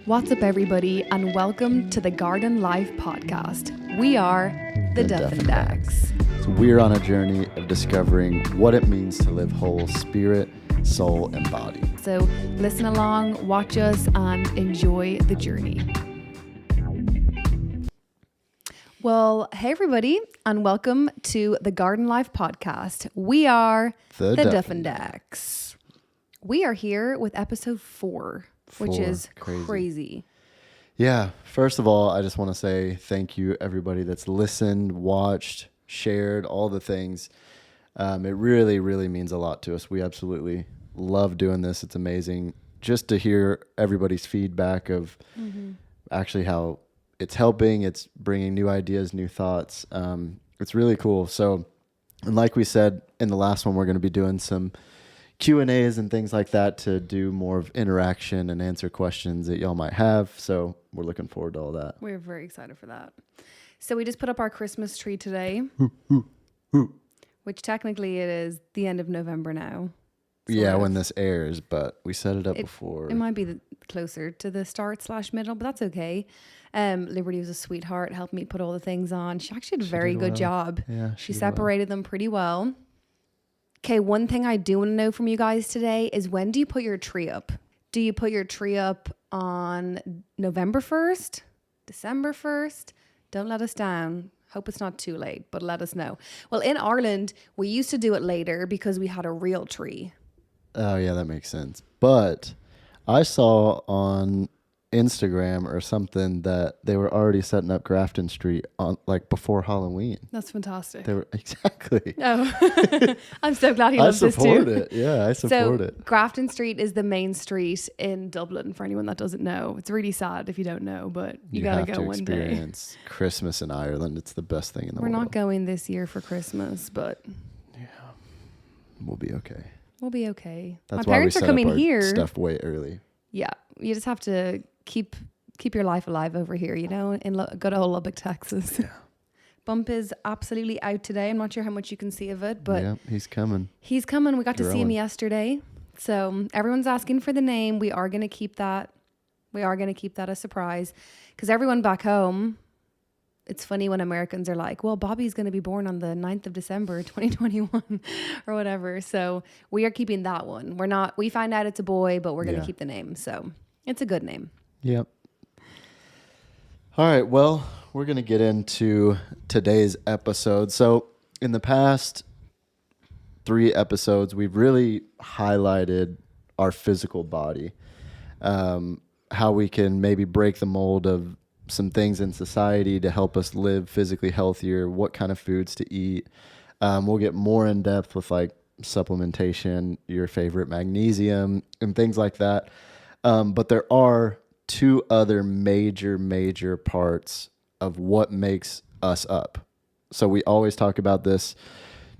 What's up, everybody, and welcome to the Garden Life podcast. We are the Duff and Dax. So we're on a journey of discovering what it means to live whole spirit, soul, and body. So listen along, watch us, and enjoy the journey. Well, hey, everybody, and welcome to the Garden Life podcast. We are the Duff and Dax. We are here with episode 4. Which is crazy. Yeah. First of all, I just want to say thank you, everybody that's listened, watched, shared, all the things. It really, really means a lot to us. We absolutely love doing this. It's amazing just to hear everybody's feedback of actually how it's helping. It's bringing new ideas, new thoughts. It's really cool. So, and like we said in the last one, we're going to be doing some Q&As and things like that to do more of interaction and answer questions that y'all might have. So we're looking forward to all that. We're very excited for that. So we just put up our Christmas tree today, which technically it is the end of November now. Yeah, when this airs, but we set it up before. It might be closer to the start/middle, but that's okay. Liberty was a sweetheart, helped me put all the things on. She actually did a very good job. Yeah, she separated them pretty well. Okay, one thing I do want to know from you guys today is, when do you put your tree up? Do you put your tree up on November 1st? December 1st? Don't let us down. Hope it's not too late, but let us know. Well, in Ireland, we used to do it later because we had a real tree. Oh, yeah, that makes sense. But I saw on Instagram or something that they were already setting up Grafton Street on before Halloween. That's fantastic. They were exactly. Oh, I'm so glad he loves this too. I support it. Yeah, I support it. Grafton Street is the main street in Dublin. For anyone that doesn't know, it's really sad if you don't know, but you gotta go one day. Experience Christmas in Ireland. It's the best thing in the world. We're not going this year for Christmas, but yeah, we'll be okay. We'll be okay. That's My parents why we are coming set up our here. Stuff way early. Yeah, you just have to keep your life alive over here, you know, in good old Lubbock, Texas. Yeah. Bump is absolutely out today. I'm not sure how much you can see of it, but yeah, he's coming. He's coming. We got to see him yesterday. So everyone's asking for the name. We are going to keep that. We are going to keep that a surprise, because everyone back home, it's funny when Americans are like, well, Bobby's going to be born on the 9th of December, 2021 or whatever. So we are keeping that one. We find out it's a boy, but we're going to keep the name. So it's a good name. Yep. All right. Well, we're going to get into today's episode. So in the past 3 episodes, we've really highlighted our physical body, how we can maybe break the mold of some things in society to help us live physically healthier, what kind of foods to eat. We'll get more in depth with supplementation, your favorite magnesium and things like that. But there are 2 other major parts of what makes us up. So we always talk about this.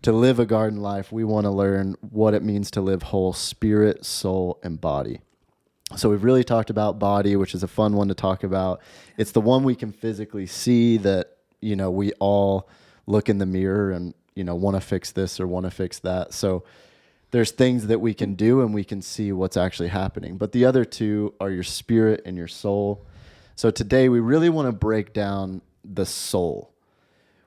To live a garden life, we want to learn what it means to live whole spirit, soul, and body. So we've really talked about body, which is a fun one to talk about. It's the one we can physically see that, we all look in the mirror and, want to fix this or want to fix that. So there's things that we can do and we can see what's actually happening. But the other 2 are your spirit and your soul. So today we really want to break down the soul.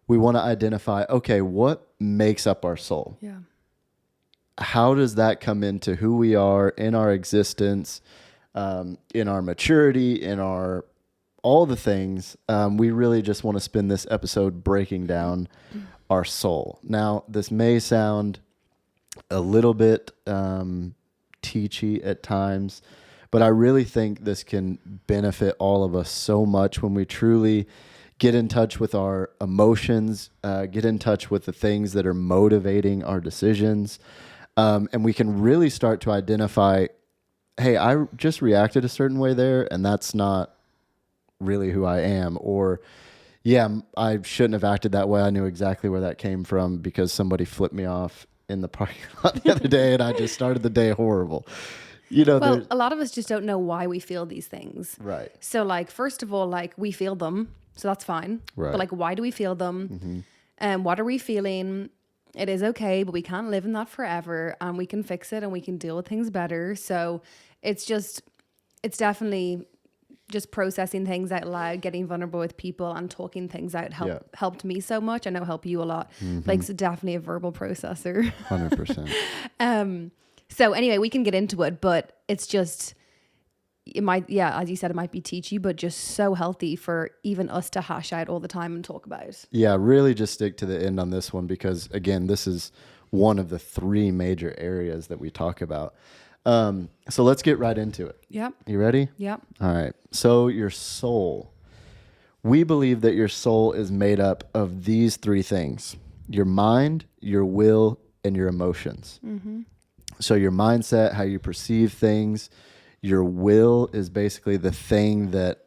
We want to identify, okay, what makes up our soul? Yeah. How does that come into who we are in our existence, in our maturity, in all the things? We really just want to spend this episode breaking down our soul. Now, this may sound a little bit teachy at times, but I really think this can benefit all of us so much when we truly get in touch with our emotions, get in touch with the things that are motivating our decisions, and we can really start to identify, hey, I just reacted a certain way there, and that's not really who I am. Or, yeah, I shouldn't have acted that way. I knew exactly where that came from because somebody flipped me off in the parking lot the other day, and I just started the day horrible. Well, a lot of us just don't know why we feel these things. Right. So, first of all, we feel them, so that's fine. Right. But, why do we feel them? And what are we feeling? It is okay, but we can't live in that forever, and we can fix it and we can deal with things better. So it's definitely just processing things out loud, getting vulnerable with people and talking things out helped me so much. I know help you a lot. Blake's definitely a verbal processor. 100%. So anyway, we can get into it, but it's just, it might, as you said, it might be teachy, but just so healthy for even us to hash out all the time and talk about. Yeah, really just stick to the end on this one because, again, this is one of the 3 major areas that we talk about. So let's get right into it. Yep. You ready? Yep. All right. So your soul. We believe that your soul is made up of these 3 things: your mind, your will, and your emotions. Mm-hmm. So your mindset, how you perceive things. Your will is basically the thing that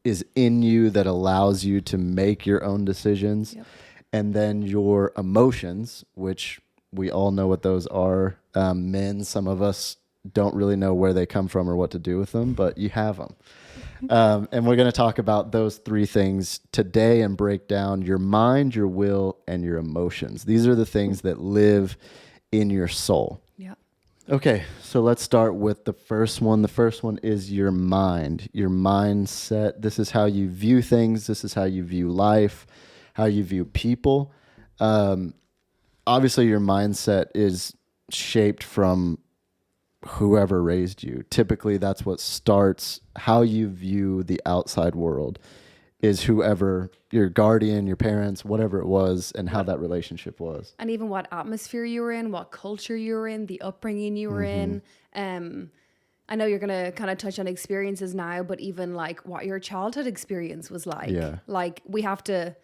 is in you that allows you to make your own decisions. Yep. And then your emotions, which we all know what those are. Men, some of us don't really know where they come from or what to do with them, but you have them. And we're going to talk about those 3 things today and break down your mind, your will, and your emotions. These are the things that live in your soul. Yeah. Okay, so let's start with the first one. The first one is your mind, your mindset. This is how you view things. This is how you view life, how you view people. Obviously, your mindset is shaped from whoever raised you. Typically, that's what starts how you view the outside world, is whoever your guardian, your parents, whatever it was, and how that relationship was. And even what atmosphere you were in, what culture you were in, the upbringing you were in. I know you're going to kind of touch on experiences now, but even like what your childhood experience was like. Yeah. Like we have to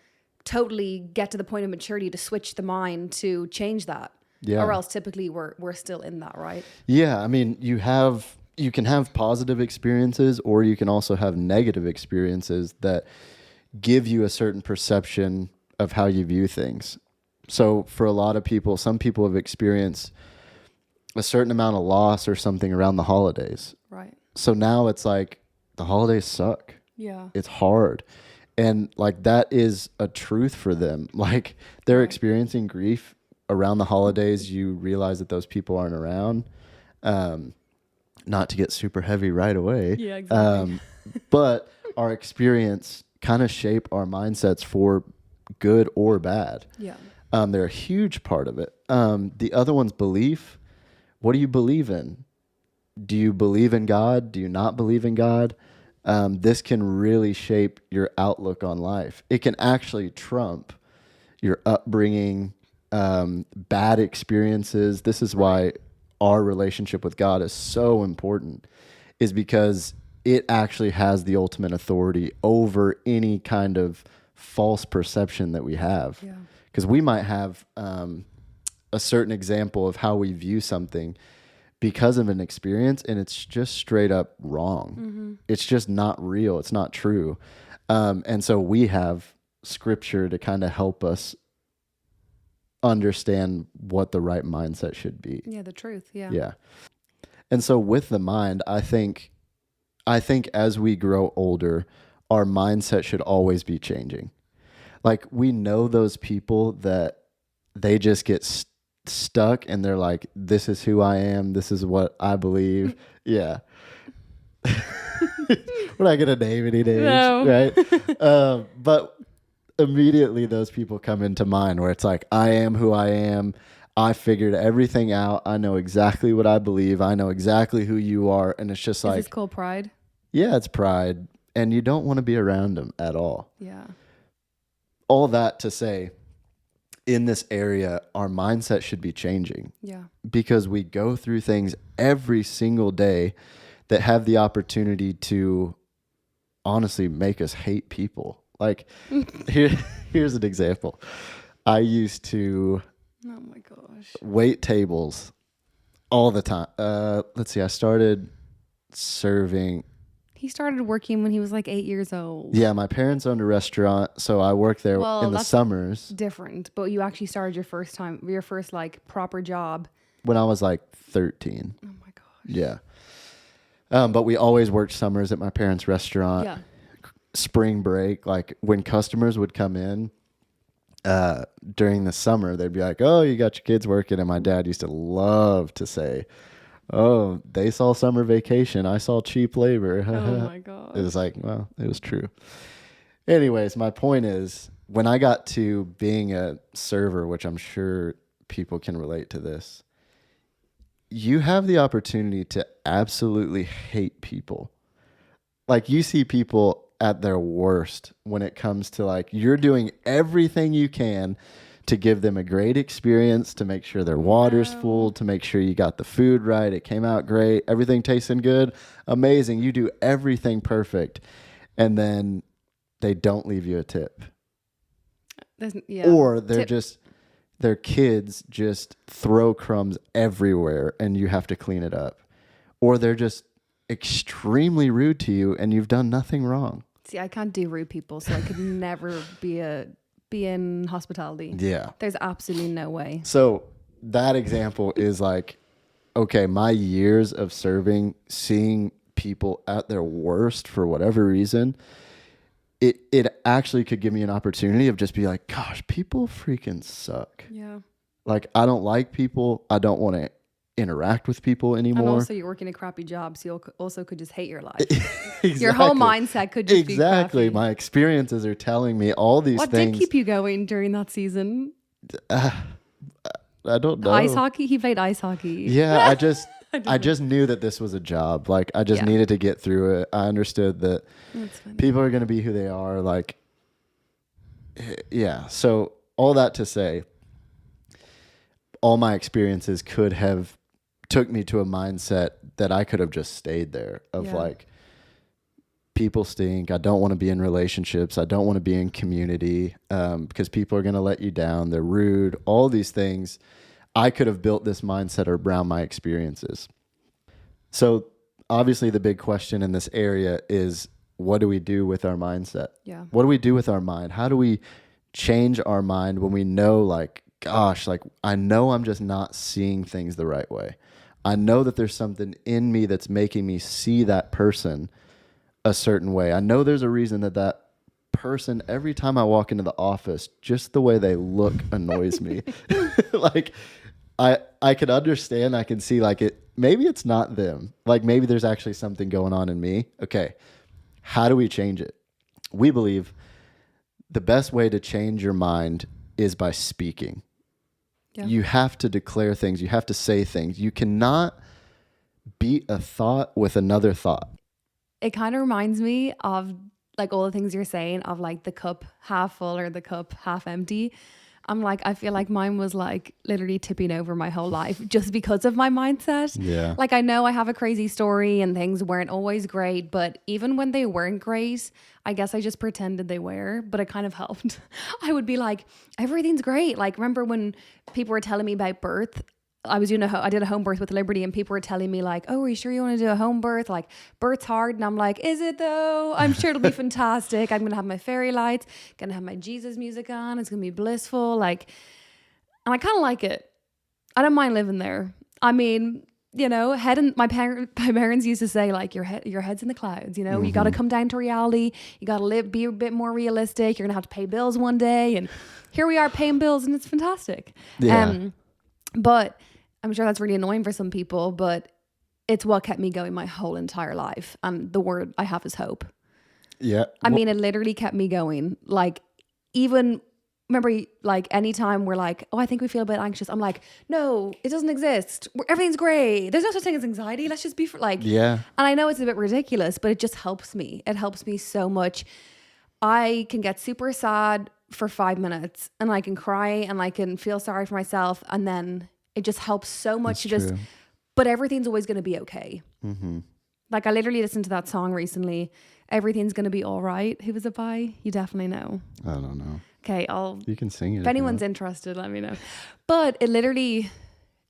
totally get to the point of maturity to switch the mind to change that. Yeah. Or else typically we're still in that, right? Yeah. I mean, you can have positive experiences, or you can also have negative experiences that give you a certain perception of how you view things. So for a lot of people, some people have experienced a certain amount of loss or something around the holidays. Right. So now it's like the holidays suck. Yeah. It's hard. And like that is a truth for them. Like they're experiencing grief around the holidays. You realize that those people aren't around. Not to get super heavy right away. Yeah, exactly. But our experience kind of shape our mindsets for good or bad. Yeah. They're a huge part of it. The other one's belief. What do you believe in? Do you believe in God? Do you not believe in God? This can really shape your outlook on life. It can actually trump your upbringing, bad experiences. This is why our relationship with God is so important, is because it actually has the ultimate authority over any kind of false perception that we have. Yeah. Because we might have a certain example of how we view something because of an experience, and it's just straight up wrong. Mm-hmm. It's just not real. It's not true. And so we have scripture to kind of help us understand what the right mindset should be. Yeah, the truth. Yeah. Yeah. And so with the mind, I think as we grow older, our mindset should always be changing. Like we know those people that they just get stuck and they're like, this is who I am. This is what I believe. Yeah. We're not going to name any names, No. right? But immediately those people come into mind where it's like, I am who I am. I figured everything out. I know exactly what I believe. I know exactly who you are. And it's just like, is this called pride? Yeah, it's pride. And you don't want to be around them at all. Yeah. All that to say, in this area, our mindset should be changing. Yeah. Because we go through things every single day that have the opportunity to honestly make us hate people. Like, here's an example. I used to Oh my gosh. wait tables all the time. Let's see, I started serving. He started working when he was like 8 years old. Yeah, my parents owned a restaurant, so I worked there in the summers. Different, but you actually started your first like proper job when I was like 13. Oh my gosh. Yeah. But we always worked summers at my parents' restaurant. Yeah. Spring break, like when customers would come in during the summer, they'd be like, oh, you got your kids working. And my dad used to love to say, Oh, they saw summer vacation. I saw cheap labor. Oh my God. It was like, well, it was true. Anyways, my point is when I got to being a server, which I'm sure people can relate to this, you have the opportunity to absolutely hate people. Like you see people at their worst when it comes to like you're doing everything you can to give them a great experience, to make sure their water's full, to make sure you got the food right, it came out great, everything tasting good, amazing. You do everything perfect. And then they don't leave you a tip. Or they're just their kids just throw crumbs everywhere and you have to clean it up. Or they're just extremely rude to you and you've done nothing wrong. See, I can't do rude people, so I could never be in hospitality. Yeah. There's absolutely no way. So that example is like, okay, my years of serving, seeing people at their worst for whatever reason, it actually could give me an opportunity of just be like, gosh, people freaking suck. Yeah. Like, I don't like people. I don't want to interact with people anymore. And also you're working a crappy job, so you also could just hate your life. Exactly. Your whole mindset could just be crappy. My experiences are telling me all these things. What did keep you going during that season? I don't know. Ice hockey? He played ice hockey. Yeah, I just knew that this was a job. Like, I just needed to get through it. I understood that people are going to be who they are. Like, yeah. So all that to say, all my experiences could have took me to a mindset that I could have just stayed there of like, people stink. I don't want to be in relationships. I don't want to be in community because people are going to let you down. They're rude. All these things. I could have built this mindset around my experiences. So obviously the big question in this area is, what do we do with our mindset? Yeah. What do we do with our mind? How do we change our mind when we know, like, gosh, like I know I'm just not seeing things the right way. I know that there's something in me that's making me see that person a certain way. I know there's a reason that person, every time I walk into the office, just the way they look annoys me. Like, I can understand, I can see like maybe it's not them. Like maybe there's actually something going on in me. Okay. How do we change it? We believe the best way to change your mind is by speaking. Yeah. You have to declare things. You have to say things. You cannot beat a thought with another thought. It kind of reminds me of like all the things you're saying of like the cup half full or the cup half empty. I'm like, I feel like mine was like literally tipping over my whole life just because of my mindset. Yeah. Like I know I have a crazy story and things weren't always great, but even when they weren't great, I guess I just pretended they were, but it kind of helped. I would be like, everything's great. Like remember when people were telling me about birth? I did a home birth with Liberty and people were telling me like, oh, are you sure you want to do a home birth? Like birth's hard. And I'm like, is it though? I'm sure it'll be fantastic. I'm going to have my fairy lights, going to have my Jesus music on. It's going to be blissful. Like, and I kind of like it. I don't mind living there. I mean, you know, my parents used to say like your head's in the clouds, you know, mm-hmm. You got to come down to reality. You got to be a bit more realistic. You're going to have to pay bills one day. And here we are paying bills and it's fantastic. Yeah. But I'm sure that's really annoying for some people, but it's what kept me going my whole entire life. And the word I have is hope. Yeah. I mean, it literally kept me going. Like, even, remember, like, anytime we're like, oh, I think we feel a bit anxious. I'm like, no, it doesn't exist. Everything's great. There's no such thing as anxiety. Let's just be, yeah. And I know it's a bit ridiculous, but it just helps me. It helps me so much. I can get super sad for 5 minutes and I can cry and I can feel sorry for myself. And then it just helps so much. But everything's always going to be okay. Mm-hmm. Like I literally listened to that song recently. Everything's going to be all right. Who was it by? You definitely know. I don't know. Okay. You can sing it. If anyone's interested, let me know. But it literally,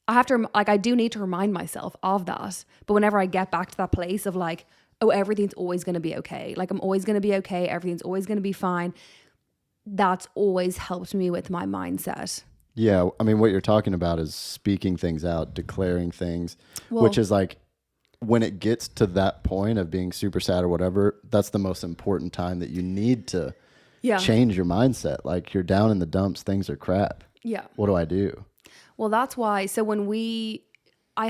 I do need to remind myself of that. But whenever I get back to that place of like, oh, everything's always going to be okay. Like I'm always going to be okay. Everything's always going to be fine. That's always helped me with my mindset. Yeah. I mean, what you're talking about is speaking things out, declaring things, which is like when it gets to that point of being super sad or whatever, that's the most important time that you need to change your mindset. Like you're down in the dumps. Things are crap. Yeah. What do I do? Well, that's why. So when we I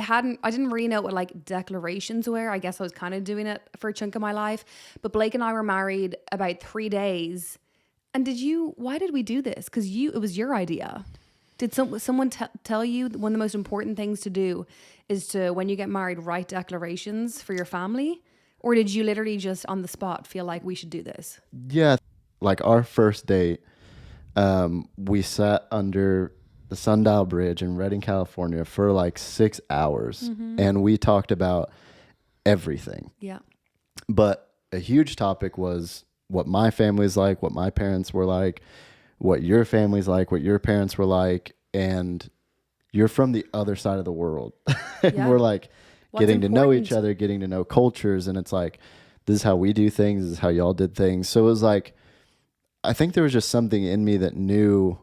didn't really know what like declarations were. I guess I was kind of doing it for a chunk of my life. But Blake and I were married about 3 days. And why did we do this? Because it was your idea. Did someone tell you one of the most important things to do is to, when you get married, write declarations for your family? Or did you literally just on the spot feel like we should do this? Yeah. Like our first date, we sat under the Sundial Bridge in Redding, California for like 6 hours. And we talked about everything. Yeah. But a huge topic was what my family's like, what my parents were like, what your family's like, what your parents were like. And you're from the other side of the world. And Yeah. we're like What's getting to know each important? other, getting to know cultures. And it's like, this is how we do things. This is how y'all did things. So it was like, I think there was just something in me that knew,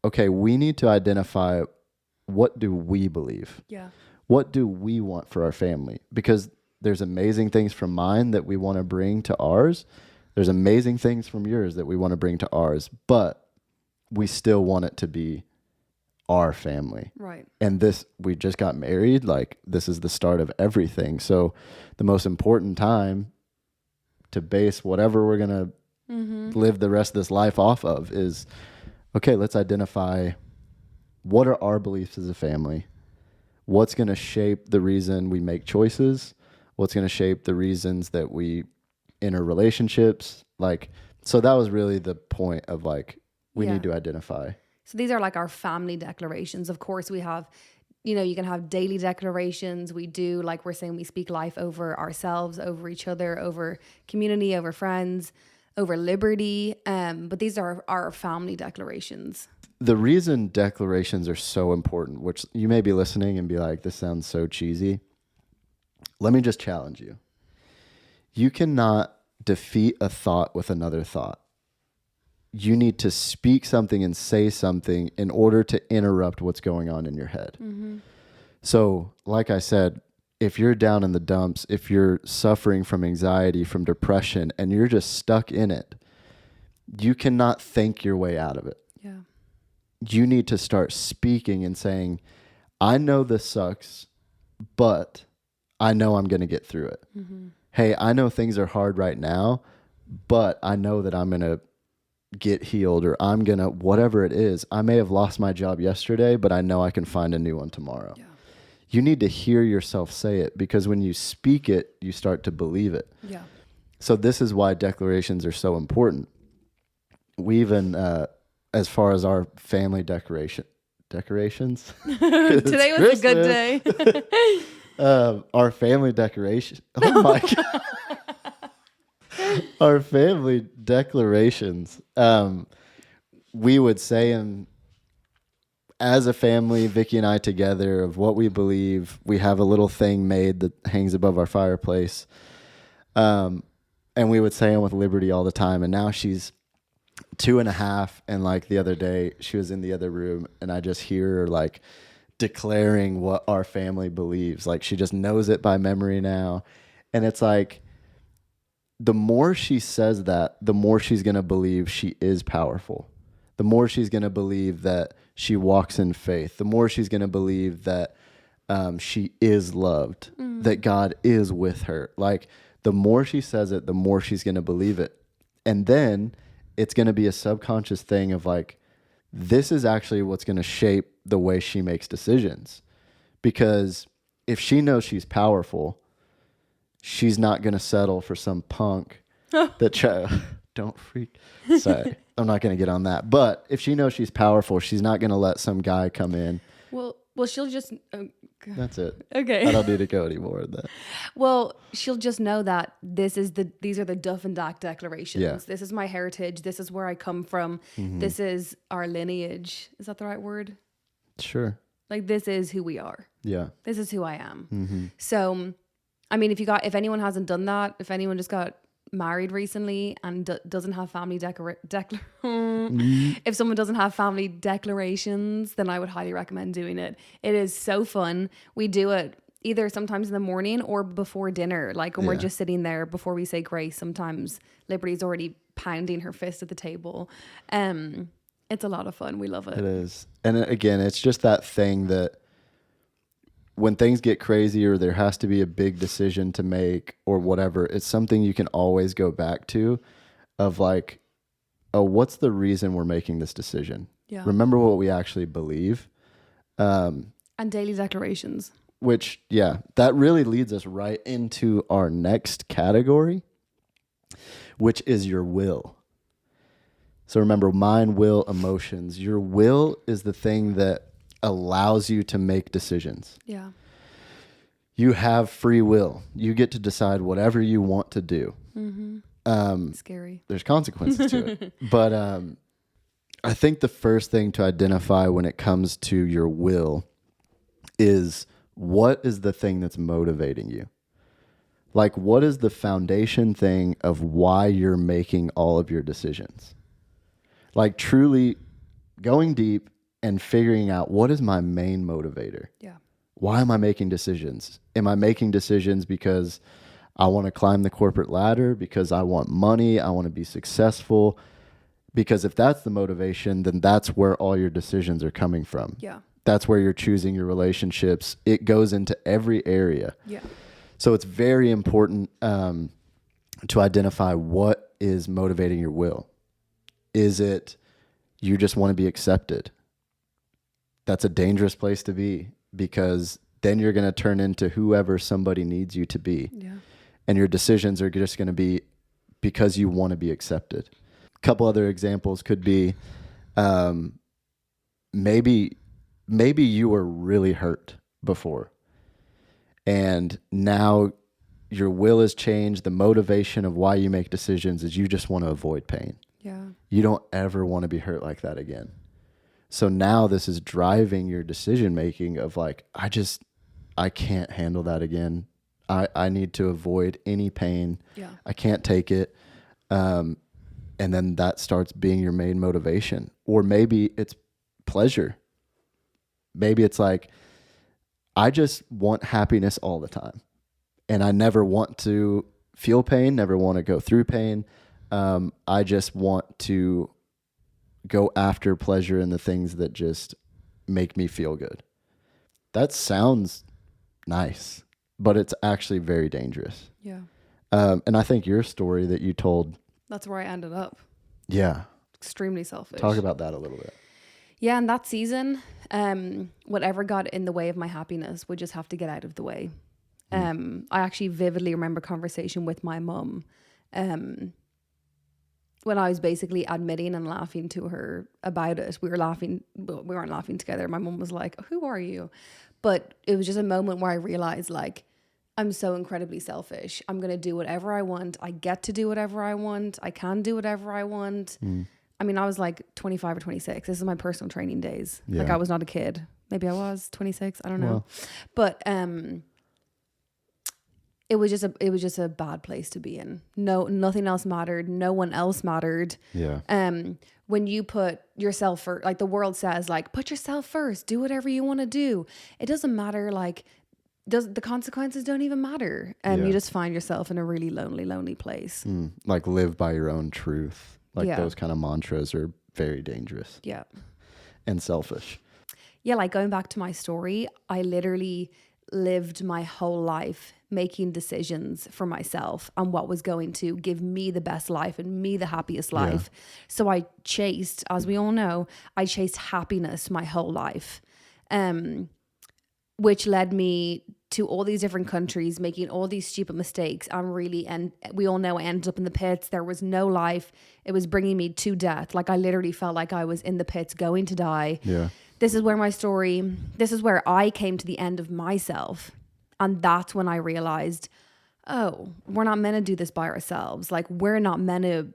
okay, we need to identify, what do we believe? Yeah. What do we want for our family? Because there's amazing things from mine that we want to bring to ours. There's amazing things from yours that we want to bring to ours, but we still want it to be our family. Right. And we just got married. Like, this is the start of everything. So the most important time to base whatever we're going to live the rest of this life off of is, okay, let's identify what are our beliefs as a family. What's going to shape the reason we make choices? What's going to shape the reasons that we enter relationships? Like, so that was really the point of like, we need to identify. So these are like our family declarations. Of course, we have, you can have daily declarations. We do, like we're saying, we speak life over ourselves, over each other, over community, over friends, over liberty. But these are our family declarations. The reason declarations are so important, which you may be listening and be like, this sounds so cheesy. Let me just challenge you. You cannot defeat a thought with another thought. You need to speak something and say something in order to interrupt what's going on in your head. So, like I said, if you're down in the dumps, if you're suffering from anxiety, from depression, and you're just stuck in it, you cannot think your way out of it. Yeah. You need to start speaking and saying, I know this sucks, but I know I'm going to get through it. Hey, I know things are hard right now, but I know that I'm going to get healed, or I'm going to, whatever it is. I may have lost my job yesterday, but I know I can find a new one tomorrow. Yeah. You need to hear yourself say it, because when you speak it, you start to believe it. Yeah. So this is why declarations are so important. We even, as far as our family decorations. Today was a good day. Our family decoration. Oh my God. Our family declarations. We would say them as a family, Vicky and I together, of what we believe. We have a little thing made that hangs above our fireplace. And we would say them with Liberty all the time. And now she's 2.5, and like the other day she was in the other room and I just hear her like declaring what our family believes. Like, she just knows it by memory now. And it's like, the more she says that, the more she's going to believe she is powerful. The more she's going to believe that she walks in faith. The more she's going to believe that she is loved, that God is with her. Like, the more she says it, the more she's going to believe it. And then it's going to be a subconscious thing of like, this is actually what's going to shape the way she makes decisions. Because if she knows she's powerful, she's not going to settle for some punk that don't freak. Sorry, I'm not going to get on that. But if she knows she's powerful, she's not going to let some guy come in. Well, she'll just. That's it. Okay. I don't need to go any more than that. Well, she'll just know that these are the Duff and Dak declarations. Yeah. This is my heritage. This is where I come from. This is our lineage. Is that the right word? Sure. Like, this is who we are. Yeah. This is who I am. So, I mean, if anyone hasn't done that, if anyone just got married recently and doesn't have family if someone doesn't have family declarations, then I would highly recommend doing it. It is so fun. We do it either sometimes in the morning or before dinner, like when we're just sitting there before we say grace. Sometimes Liberty's already pounding her fist at the table. It's a lot of fun. We love it. It is. And again, it's just that thing that when things get crazy or there has to be a big decision to make or whatever, it's something you can always go back to of like, oh, what's the reason we're making this decision? Yeah. Remember what we actually believe. And daily declarations. Which, yeah, that really leads us right into our next category, which is your will. So remember, mind, will, emotions. Your will is the thing that allows you to make decisions. Yeah. You have free will. You get to decide whatever you want to do. Scary. There's consequences to it. But I think the first thing to identify when it comes to your will is, what is the thing that's motivating you? Like, what is the foundation thing of why you're making all of your decisions? Like, truly going deep and figuring out, what is my main motivator? Yeah. Why am I making decisions? Am I making decisions because I want to climb the corporate ladder, because I want money, I want to be successful? Because if that's the motivation, then that's where all your decisions are coming from. Yeah. That's where you're choosing your relationships. It goes into every area. Yeah. So it's very important to identify what is motivating your will. Is it you just want to be accepted? That's a dangerous place to be, because then you're going to turn into whoever somebody needs you to be. Yeah. And your decisions are just going to be because you want to be accepted. A couple other examples could be maybe you were really hurt before, and now your will has changed. The motivation of why you make decisions is you just want to avoid pain. Yeah. You don't ever want to be hurt like that again. So now this is driving your decision making of like, I can't handle that again. I need to avoid any pain. Yeah. I can't take it. And then that starts being your main motivation. Or maybe it's pleasure. Maybe it's like, I just want happiness all the time. And I never want to feel pain, never want to go through pain. I just want to go after pleasure in the things that just make me feel good. That sounds nice, but it's actually very dangerous. Yeah. And I think your story that you told. That's where I ended up. Yeah. Extremely selfish. Talk about that a little bit. Yeah, in that season, whatever got in the way of my happiness would just have to get out of the way. I actually vividly remember a conversation with my mum when I was basically admitting and laughing to her about it. We were laughing, but we weren't laughing together. My mum was like, "Who are you?" But it was just a moment where I realized, like, I'm so incredibly selfish. I'm going to do whatever I want. I get to do whatever I want. I can do whatever I want. I mean, I was like 25 or 26. This is my personal training days. Yeah. Like, I was not a kid. Maybe I was 26. I don't know. Well. But it was just a bad place to be in. No, nothing else mattered. No one else mattered. Yeah. When you put yourself first, like the world says, like, put yourself first, do whatever you want to do. It doesn't matter. Like, the consequences don't even matter. And you just find yourself in a really lonely place. Like, live by your own truth. Like, Yeah. those kind of mantras are very dangerous. Yeah. And selfish. Yeah. Like, going back to my story, I literally lived my whole life making decisions for myself on what was going to give me the best life and me the happiest life. So I chased, as we all know, I chased happiness my whole life, which led me to all these different countries, making all these stupid mistakes. And we all know I ended up in the pits. There was no life. It was bringing me to death. Like, I literally felt like I was in the pits going to die. Yeah. This is where I came to the end of myself. And that's when I realized, oh, we're not meant to do this by ourselves. Like, we're not meant to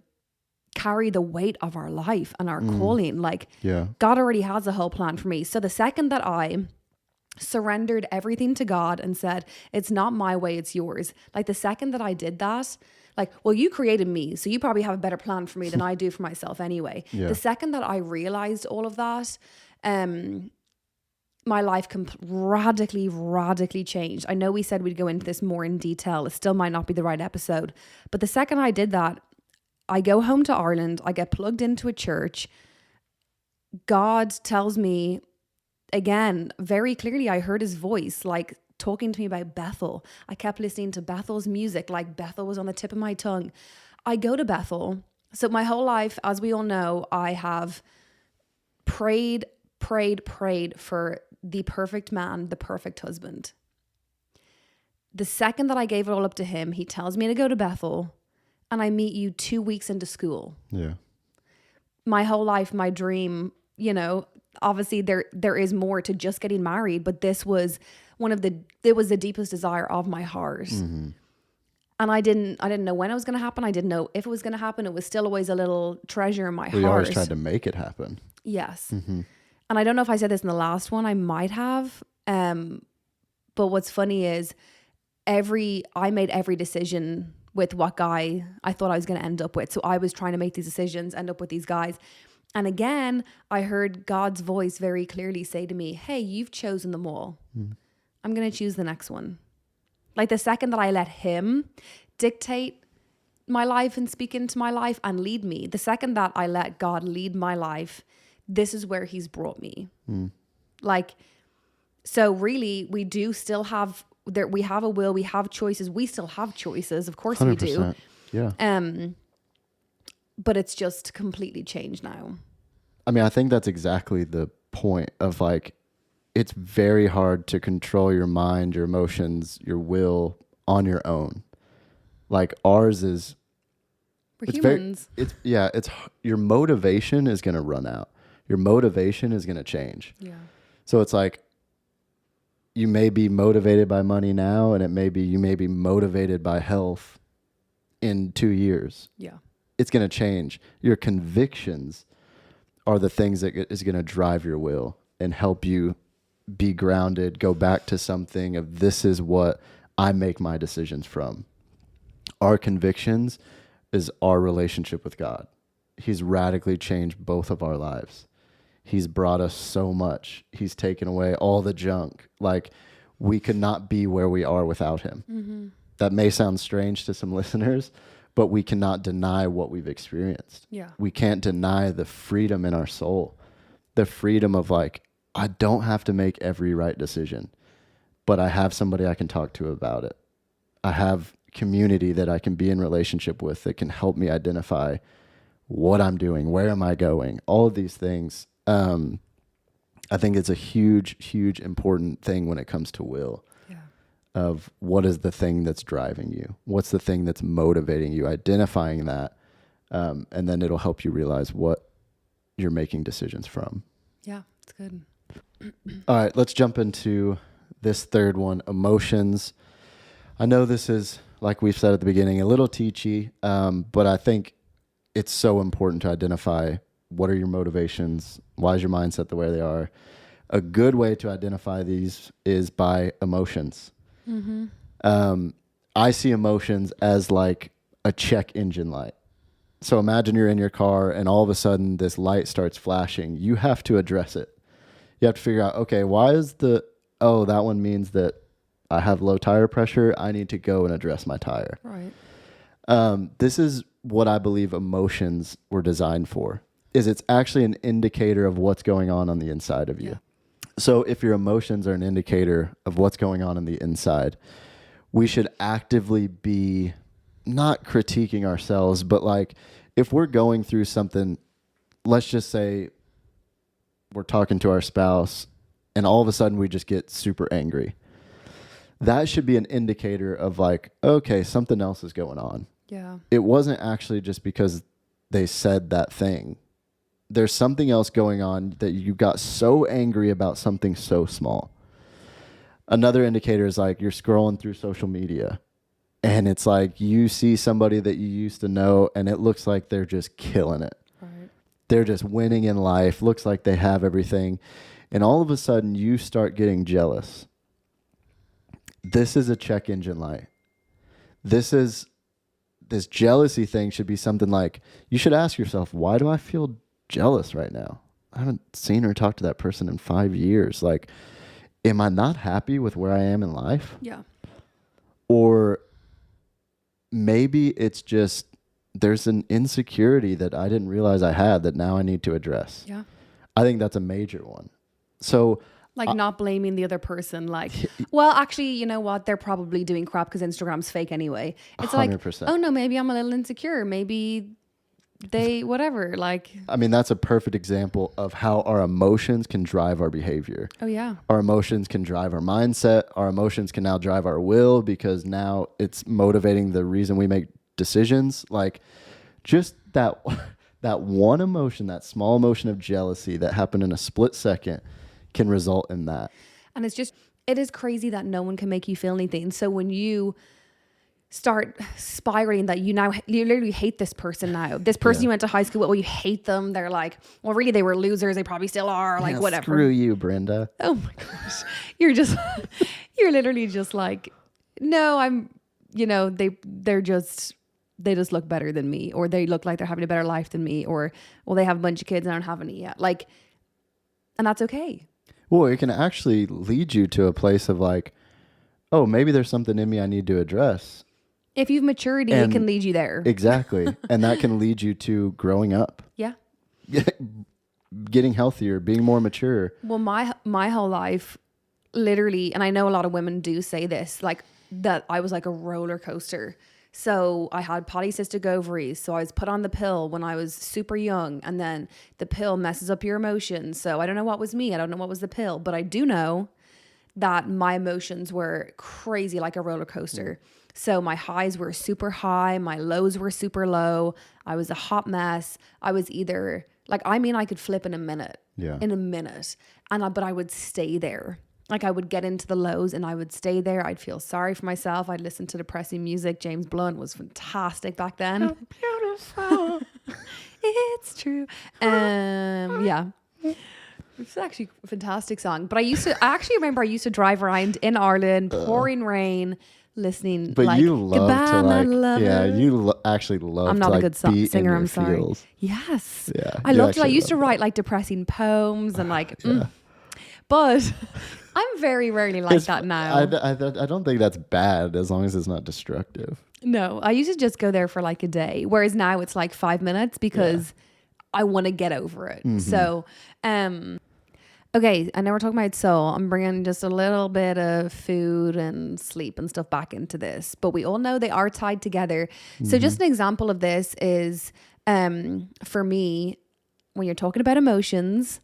carry the weight of our life and our calling. Like, God already has a whole plan for me. So the second that I surrendered everything to God and said, it's not my way, it's yours. Like, the second that I did that, like, well, you created me, so you probably have a better plan for me than I do for myself anyway. Yeah. The second that I realized all of that, my life radically changed. I know we said we'd go into this more in detail. It still might not be the right episode. But the second I did that, I go home to Ireland. I get plugged into a church. God tells me, again, very clearly, I heard his voice, like talking to me about Bethel. I kept listening to Bethel's music, like Bethel was on the tip of my tongue. I go to Bethel. So my whole life, as we all know, I have prayed for the perfect man, the perfect husband. The second that I gave it all up to him, he tells me to go to Bethel, and I meet you 2 weeks into school. Yeah. My whole life, my dream, you know, obviously there is more to just getting married, but this was it was the deepest desire of my heart. Mm-hmm. And I didn't know when it was going to happen. I didn't know if it was going to happen. It was still always a little treasure in my heart. You always tried to make it happen. Yes. Mm-hmm. And I don't know if I said this in the last one. I might have. But what's funny is I made every decision with what guy I thought I was going to end up with. So I was trying to make these decisions, end up with these guys. And again, I heard God's voice very clearly say to me, hey, you've chosen them all. I'm going to choose the next one. Like the second that I let him dictate my life and speak into my life and lead me, the second that I let God lead my life, this is where he's brought me. Like, so really we do still have there. We have a will, we have choices. We still have choices. Of course 100%. We do. Yeah. But it's just completely changed now. I mean, I think that's exactly the point of like, it's very hard to control your mind, your emotions, your will on your own. Like ours is, we're humans. It's your motivation is going to run out. Your motivation is going to change. Yeah. So it's like, you may be motivated by money now, and you may be motivated by health in 2 years. Yeah. It's going to change. Your convictions are the things that is going to drive your will and help you be grounded, go back to something of this is what I make my decisions from. Our convictions is our relationship with God. He's radically changed both of our lives. He's brought us so much. He's taken away all the junk. Like, we could not be where we are without him. Mm-hmm. That may sound strange to some listeners, but we cannot deny what we've experienced. Yeah. We can't deny the freedom in our soul, the freedom of like, I don't have to make every right decision, but I have somebody I can talk to about it. I have community that I can be in relationship with that can help me identify what I'm doing, where am I going, all of these things. I think it's a huge, huge important thing when it comes to will. Yeah. Of what is the thing that's driving you? What's the thing that's motivating you? Identifying that, and then it'll help you realize what you're making decisions from. Yeah, it's good. All right, let's jump into this third one, emotions. I know this is, like we've said at the beginning, a little teachy, but I think it's so important to identify what are your motivations, why is your mindset the way they are. A good way to identify these is by emotions. Mm-hmm. I see emotions as like a check engine light. So imagine you're in your car and all of a sudden this light starts flashing. You have to address it. You have to figure out, okay, why is that one means that I have low tire pressure. I need to go and address my tire. Right. This is what I believe emotions were designed for, is it's actually an indicator of what's going on the inside of you. Yeah. So if your emotions are an indicator of what's going on the inside, we should actively be not critiquing ourselves, but like if we're going through something, let's just say we're talking to our spouse and all of a sudden we just get super angry. That should be an indicator of like, okay, something else is going on. Yeah. It wasn't actually just because they said that thing. There's something else going on that you got so angry about something so small. Another indicator is like you're scrolling through social media and it's like you see somebody that you used to know and it looks like they're just killing it. Right. They're just winning in life. Looks like they have everything. And all of a sudden you start getting jealous. This is a check engine light. This jealousy thing should be something like, you should ask yourself, why do I feel jealous right now? I haven't seen or talked to that person in 5 years. Like, am I not happy with where I am in life? Yeah. Or maybe it's just there's an insecurity that I didn't realize I had that now I need to address. Yeah. I think that's a major one. So Like not blaming the other person. Like, well, actually, you know what? They're probably doing crap because Instagram's fake anyway. It's 100%. like, oh no, maybe I'm a little insecure. Maybe they, whatever. Like, I mean, that's a perfect example of how our emotions can drive our behavior. oh yeah. Our emotions can drive our mindset. Our emotions can now drive our will because now it's motivating the reason we make decisions. Like just that one emotion, that small emotion of jealousy that happened in a split second can result in that. And it is crazy that no one can make you feel anything. So when you start spiraling that you literally hate this person now. This person you went to high school with, well, you hate them. They're like, well, really, they were losers. They probably still are. Like, whatever. Screw you, Brenda. Oh my gosh. You're literally just like, no, they just look better than me, or they look like they're having a better life than me, or, well, they have a bunch of kids and I don't have any yet. Like, and that's okay. Well, it can actually lead you to a place of like, oh, maybe there's something in me I need to address. If you've maturity, it can lead you there. Exactly. And that can lead you to growing up. Yeah. Getting healthier, being more mature. Well, my whole life, literally, and I know a lot of women do say this, like that I was like a roller coaster. So I had polycystic ovaries. So I was put on the pill when I was super young, and then the pill messes up your emotions. So I don't know what was me. I don't know what was the pill, but I do know that my emotions were crazy, like a roller coaster. So my highs were super high. My lows were super low. I was a hot mess. I was either like, I could flip in a minute. Yeah. In a minute. But I would stay there. Like I would get into the lows and I would stay there. I'd feel sorry for myself. I'd listen to depressing music. James Blunt was fantastic back then. How beautiful. It's true. Yeah. It's actually a fantastic song. But I actually remember I used to drive around in Ireland, pouring rain, listening. But like, you love to like, lover. Actually love I'm not to a good singer. I'm sorry. Feels. Yes. Yeah. I loved it. I used to write like depressing poems and like, but I'm very rarely like that now. I don't think that's bad as long as it's not destructive. No, I used to just go there for like a day. Whereas now it's like 5 minutes because I want to get over it. Mm-hmm. So, okay, I know we're talking about soul. I'm bringing just a little bit of food and sleep and stuff back into this, but we all know they are tied together. Mm-hmm. So just an example of this is, for me, when you're talking about emotions,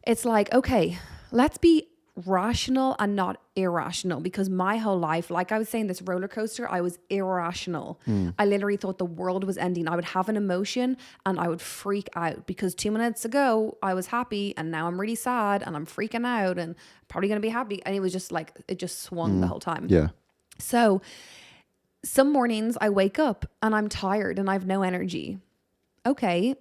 it's like, okay, let's be rational and not irrational, because my whole life, like I was saying, this roller coaster, I was irrational. I literally thought the world was ending. I would have an emotion and I would freak out because 2 minutes ago I was happy and now I'm really sad and I'm freaking out and probably going to be happy. And it was just like, it just swung the whole time. Yeah. So some mornings I wake up and I'm tired and I have no energy. Okay.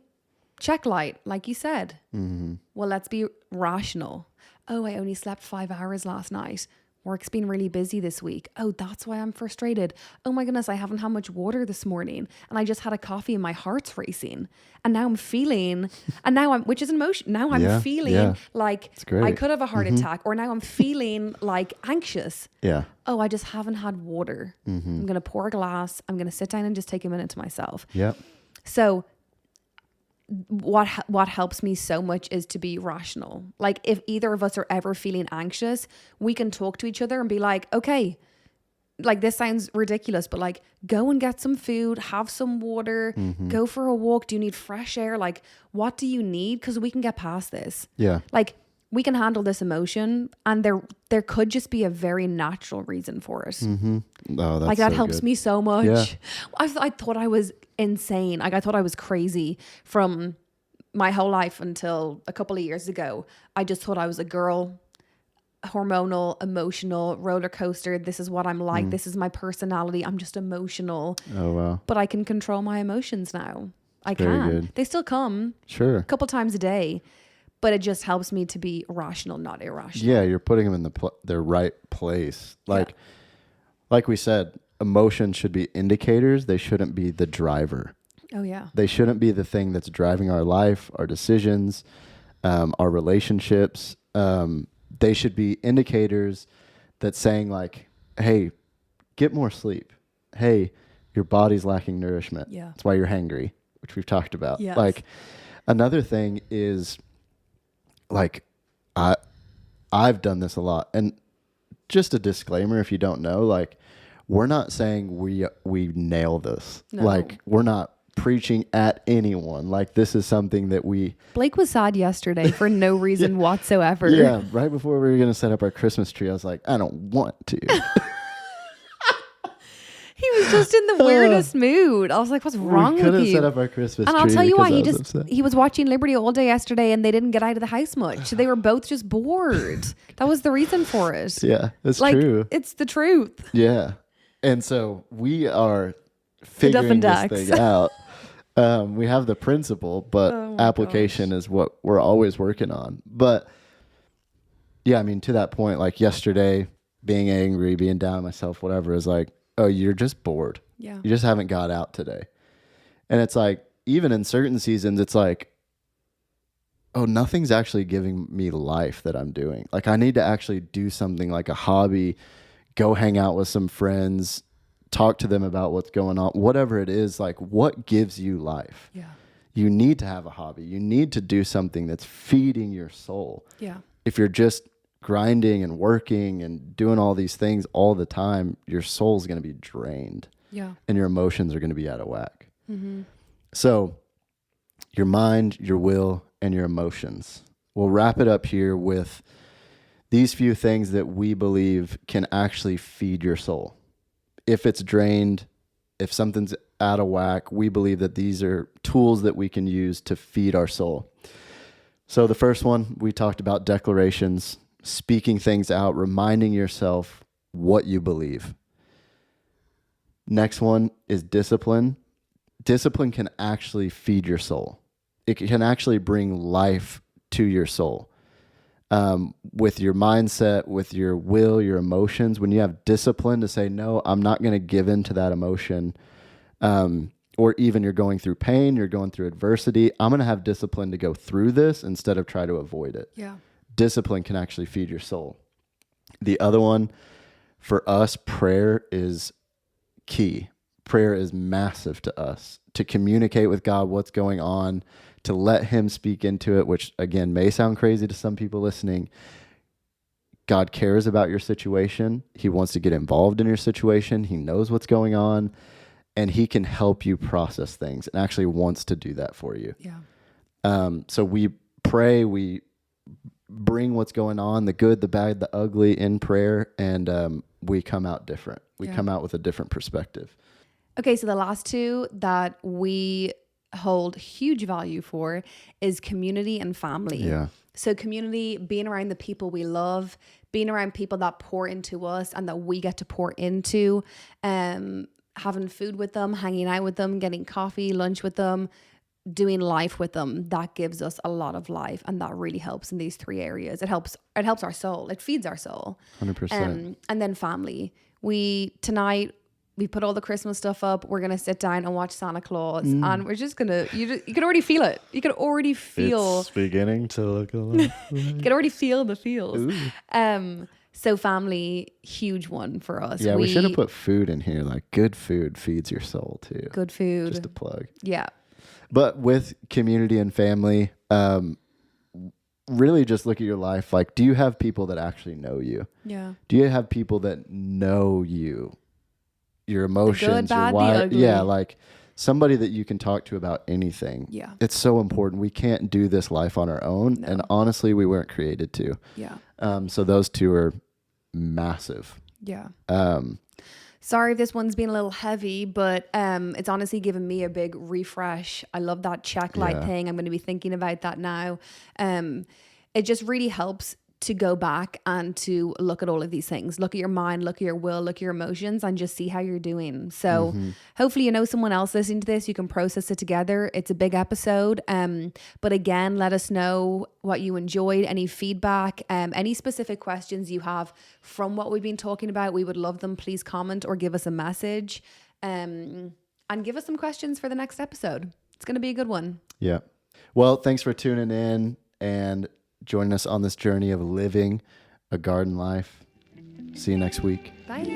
Check light, like you said. Mm-hmm. Well, let's be rational. Oh, I only slept 5 hours last night. Work's been really busy this week. Oh, that's why I'm frustrated. Oh my goodness, I haven't had much water this morning. And I just had a coffee and my heart's racing. And now I'm feeling, which is an emotion. Now I'm feeling like I could have a heart attack, or now I'm feeling like anxious. Yeah. Oh, I just haven't had water. Mm-hmm. I'm going to pour a glass. I'm going to sit down and just take a minute to myself. Yeah. So what helps me so much is to be rational. Like if either of us are ever feeling anxious, we can talk to each other and be like, okay, like this sounds ridiculous, but like go and get some food, have some water, go for a walk. Do you need fresh air? Like what do you need? Because we can get past this. Yeah. Like we can handle this emotion, and there could just be a very natural reason for it. Mm-hmm. Oh, that's like that so helps good. me so much. Yeah. I thought I was insane. Like I thought I was crazy from my whole life until a couple of years ago. I just thought I was a girl, hormonal, emotional, roller coaster. This is what I'm like. This is my personality. I'm just emotional. Oh, wow. But I can control my emotions now. I Very can. good. They still come. Sure. A couple times a day. But it just helps me to be rational, not irrational. Yeah, you're putting them in their right place. Like we said, emotions should be indicators. They shouldn't be the driver. Oh, yeah. They shouldn't be the thing that's driving our life, our decisions, our relationships. They should be indicators that's saying like, hey, get more sleep. Hey, your body's lacking nourishment. Yeah. That's why you're hangry, which we've talked about. Yes. Like another thing is like, I I've done this a lot. And just a disclaimer, if you don't know, like, we're not saying we nail this. No. Like, we're not preaching at anyone. Like, this is something that Blake was sad yesterday for no reason whatsoever. Yeah, right before we were going to set up our Christmas tree, I was like, I don't want to. He was just in the weirdest mood. I was like, what's wrong with you? We couldn't set up our Christmas tree. And I'll tell you why, he was watching Liberty all day yesterday and they didn't get out of the house much. So they were both just bored. That was the reason for it. Yeah, it's like, true. It's the truth. Yeah. And so we are figuring this thing out. We have the principle, but application is what we're always working on. But yeah, I mean, to that point, like yesterday, being angry, being down on myself, whatever, is like, oh, you're just bored. Yeah. You just haven't got out today. And it's like, even in certain seasons, it's like, oh, nothing's actually giving me life that I'm doing. Like, I need to actually do something like a hobby, go hang out with some friends, talk to them about what's going on, whatever it is. Like, what gives you life? Yeah. You need to have a hobby. You need to do something that's feeding your soul. Yeah. If you're just grinding and working and doing all these things all the time, your soul's going to be drained. Yeah. And your emotions are going to be out of whack. Mm-hmm. So your mind, your will, and your emotions. We'll wrap it up here with these few things that we believe can actually feed your soul. If it's drained, if something's out of whack, we believe that these are tools that we can use to feed our soul. So the first one, we talked about declarations, speaking things out, reminding yourself what you believe. Next one is discipline. Discipline can actually feed your soul. It can actually bring life to your soul. With your mindset, with your will, your emotions, when you have discipline to say, no, I'm not going to give in to that emotion, or even you're going through pain, you're going through adversity, I'm going to have discipline to go through this instead of try to avoid it. Yeah. Discipline can actually feed your soul. The other one, for us, prayer is key. Prayer is massive to us, to communicate with God what's going on, to let him speak into it, which again may sound crazy to some people listening. God cares about your situation. He wants to get involved in your situation. He knows what's going on, and he can help you process things and actually wants to do that for you. Yeah. So we pray, we bring what's going on, the good, the bad, the ugly in prayer, and we come out different. We come out with a different perspective. Okay, so the last two that we hold huge value for is community and family. Yeah. So community, being around the people we love, being around people that pour into us and that we get to pour into, having food with them, hanging out with them, getting coffee, lunch with them, doing life with them, that gives us a lot of life, and that really helps in these three areas. It helps our soul. It feeds our soul. 100%. And then family. Tonight we put all the Christmas stuff up. We're gonna sit down and watch Santa Claus, and we're just gonna. You can already feel it. You can already feel. It's beginning to look a lot. You can already feel the feels. So family, huge one for us. Yeah, we should have put food in here. Like, good food feeds your soul too. Good food. Just a plug. Yeah. But with community and family, really just look at your life. Like, do you have people that actually know you? Yeah. Do you have people that know you? Your emotions, the good, bad, your why? the ugly. Yeah, like somebody that you can talk to about anything. Yeah. It's so important. We can't do this life on our own. No. And honestly, we weren't created to. Yeah. So those two are massive. Yeah. Sorry if this one's been a little heavy, but it's honestly given me a big refresh. I love that check light thing. I'm going to be thinking about that now. It just really helps to go back and to look at all of these things. Look at your mind, look at your will, look at your emotions, and just see how you're doing. So hopefully you know someone else listening to this. You can process it together. It's a big episode. But again, let us know what you enjoyed, any feedback, any specific questions you have from what we've been talking about. We would love them. Please comment or give us a message, and give us some questions for the next episode. It's going to be a good one. Yeah. Well, thanks for tuning in and joining us on this journey of living a garden life. See you next week. Bye.